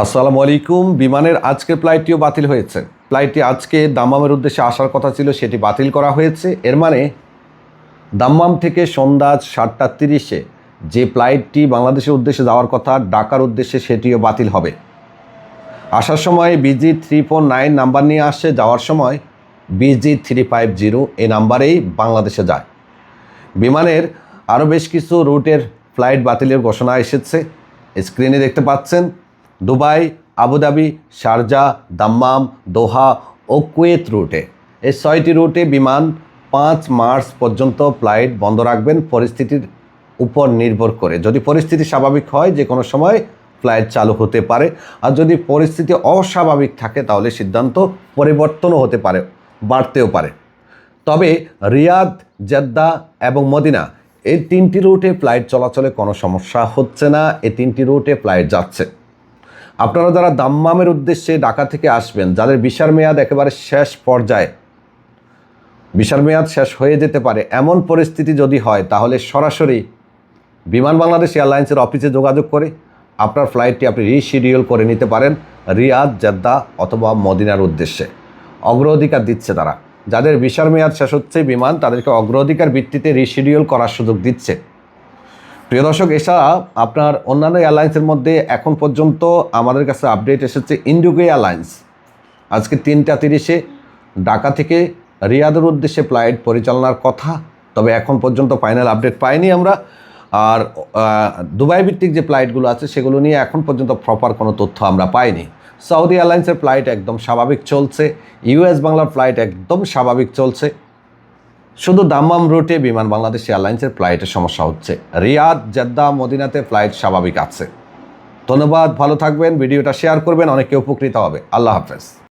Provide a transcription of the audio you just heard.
আসসালামু আলাইকুম। বিমানের আজকের ফ্লাইটটিও বাতিল হয়েছে। ফ্লাইটটি আজকে দাম্মামের উদ্দেশ্যে আসার কথা ছিল, সেটি বাতিল করা হয়েছে। এর মানে দাম্মাম থেকে সন্ধ্যা 7:30-এ যে ফ্লাইটটি বাংলাদেশের উদ্দেশ্যে যাওয়ার কথা ঢাকার উদ্দেশ্যে, সেটিও বাতিল হবে। আসার সময় BG349 নাম্বার নিয়ে আসছে, যাওয়ার সময় BG350 এই নাম্বারেই বাংলাদেশে যায়। বিমানের আরও বেশ কিছু রুটের ফ্লাইট বাতিলের ঘোষণা এসেছে। স্ক্রিনে দেখতে পাচ্ছেন দুবাই, আবুধাবি, শারজাহ, দাম্মাম, দোহা ও কুয়েত রুটে। এই 6টি রুটে বিমান 5 মার্চ পর্যন্ত ফ্লাইট বন্ধ রাখবেন পরিস্থিতির উপর নির্ভর করে। যদি পরিস্থিতি স্বাভাবিক হয় যে কোনো সময় ফ্লাইট চালু হতে পারে, আর যদি পরিস্থিতি অস্বাভাবিক থাকে তাহলে সিদ্ধান্ত পরিবর্তনও হতে পারে, বাড়তেও পারে। তবে রিয়াদ, জেদ্দা এবং মদিনা এই 3টি রুটে ফ্লাইট চলাচলে কোনো সমস্যা হচ্ছে না। এই 3টি রুটে ফ্লাইট যাচ্ছে। আপনারা যারা দাম্মামের উদ্দেশ্যে ঢাকা থেকে আসবেন, যাদের ভিসার মেয়াদ একেবারে শেষ পর্যায়ে, ভিসার মেয়াদ শেষ হয়ে যেতে পারে, এমন পরিস্থিতি যদি হয়, তাহলে সরাসরি বিমান বাংলাদেশ এয়ারলাইন্সের অফিসে যোগাযোগ করে আপনার ফ্লাইটটি আপনি রিশিডিউল করে নিতে পারেন রিয়াদ, জেদ্দা অথবা মদিনার উদ্দেশ্যে। অগ্রাধিকার দিচ্ছে তারা। যাদের ভিসার মেয়াদ শেষ হচ্ছে বিমান, তাদেরকে অগ্রাধিকার ভিত্তিতে রিশিডিউল করার সুযোগ দিচ্ছে। প্রিয় দর্শক, এছাড়া আপনার অন্যান্য এয়ারলাইন্সের মধ্যে এখন পর্যন্ত আমাদের কাছে আপডেট এসেছে ইন্ডিগো এয়ারলাইন্স আজকে 3:30-এ ঢাকা থেকে রিয়াদের উদ্দেশ্যে ফ্লাইট পরিচালনার কথা। তবে এখন পর্যন্ত ফাইনাল আপডেট পাইনি আমরা। আর দুবাই ভিত্তিক যে ফ্লাইটগুলো আছে সেগুলো নিয়ে এখন পর্যন্ত প্রপার কোনো তথ্য আমরা পাইনি। সৌদি এয়ারলাইন্সের ফ্লাইট একদম স্বাভাবিক চলছে। ইউএস বাংলার ফ্লাইট একদম স্বাভাবিক চলছে। শুধু দাম্মাম রুটে বিমান বাংলাদেশ এয়ারলাইন্সের ফ্লাইটের সমস্যা হচ্ছে। রিয়াদ, জেদ্দা, মদিনাতে ফ্লাইট স্বাভাবিক আছে। ধন্যবাদ, ভালো থাকবেন, ভিডিওটা শেয়ার করবেন, অনেকে উপকৃত হবে। আল্লাহ হাফেজ।